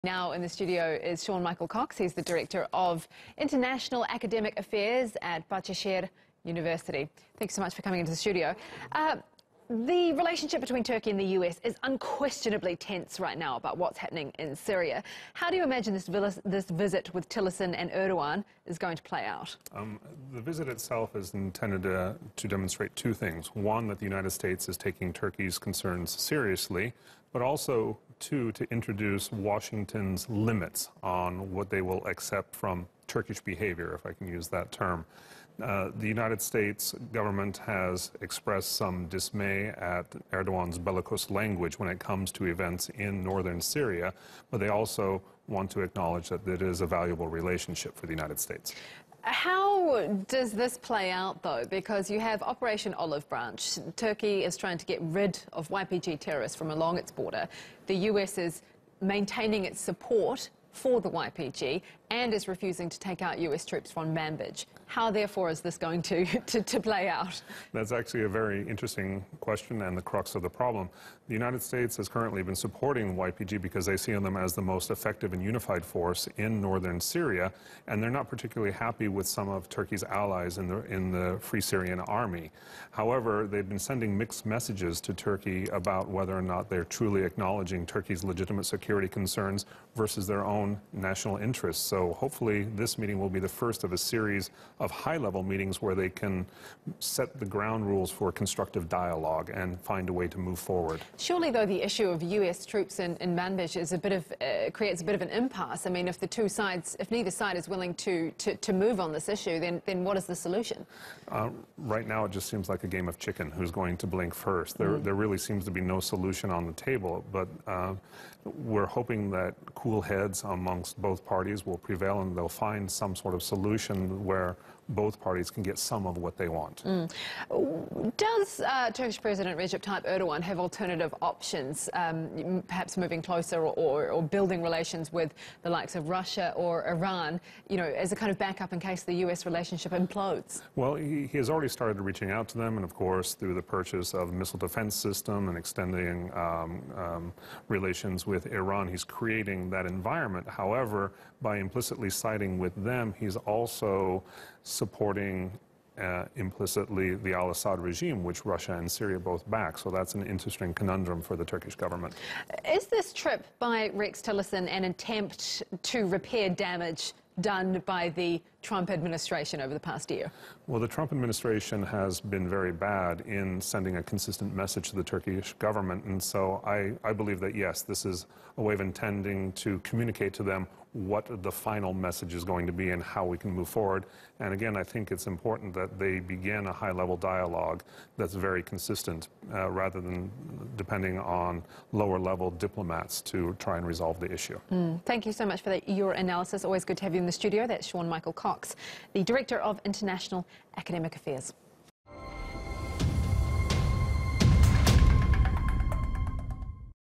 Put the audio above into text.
Now in the studio is Michael Cox. He's the Director of International Academic Affairs at Bahcesehir University. Thanks so much for coming into the studio. The relationship between Turkey and the US is unquestionably tense right now about what's happening in Syria. How do you imagine this visit with Tillerson and Erdogan is going to play out? The visit itself is intended to demonstrate two things. One, that the United States is taking Turkey's concerns seriously, but also, two, to introduce Washington's limits on what they will accept from Turkish behavior, if I can use that term. The United States government has expressed some dismay at Erdogan's bellicose language when it comes to events in northern Syria, but they also want to acknowledge that it is a valuable relationship for the United States. How does this play out, though? Because you have Operation Olive Branch. Turkey is trying to get rid of YPG terrorists from along its border. The US is maintaining its support for the YPG and is refusing to take out US troops from Manbij. How, therefore, is this going to play out? That's actually a very interesting question and the crux of the problem. The United States has currently been supporting the YPG because they see them as the most effective and unified force in northern Syria, and they're not particularly happy with some of Turkey's allies in the Free Syrian Army. However, they've been sending mixed messages to Turkey about whether or not they're truly acknowledging Turkey's legitimate security concerns versus their own national interests. So hopefully this meeting will be the first of a series of high-level meetings where they can set the ground rules for constructive dialogue and find a way to move forward. Surely, though, the issue of US troops in Manbij is creates a bit of an impasse. I mean, if neither side is willing to move on this issue, then what is the solution? Right now, it just seems like a game of chicken. Who's going to blink first? There really seems to be no solution on the table, but we're hoping that cool heads amongst both parties will prevail and they'll find some sort of solution where both parties can get some of what they want. Does Turkish President Recep Tayyip Erdogan have alternative options, perhaps moving closer or building relations with the likes of Russia or Iran, you know, as a kind of backup in case the US relationship implodes? Well, he has already started reaching out to them, and of course through the purchase of a missile defense system and extending relations with Iran, he's creating that environment. However, by implicitly siding with them, he's also supporting implicitly the al-Assad regime, which Russia and Syria both back. So that's an interesting conundrum for the Turkish government. Is this trip by Rex Tillerson an attempt to repair damage done by the Trump administration over the past year? Well, the Trump administration has been very bad in sending a consistent message to the Turkish government, and so I believe that, yes, this is a way of intending to communicate to them what the final message is going to be and how we can move forward. And again, I think it's important that they begin a high-level dialogue that's very consistent, rather than depending on lower-level diplomats to try and resolve the issue. Thank you so much for your analysis. Always good to have you in the studio. That's Michael Cox, the Director of International Academic Affairs.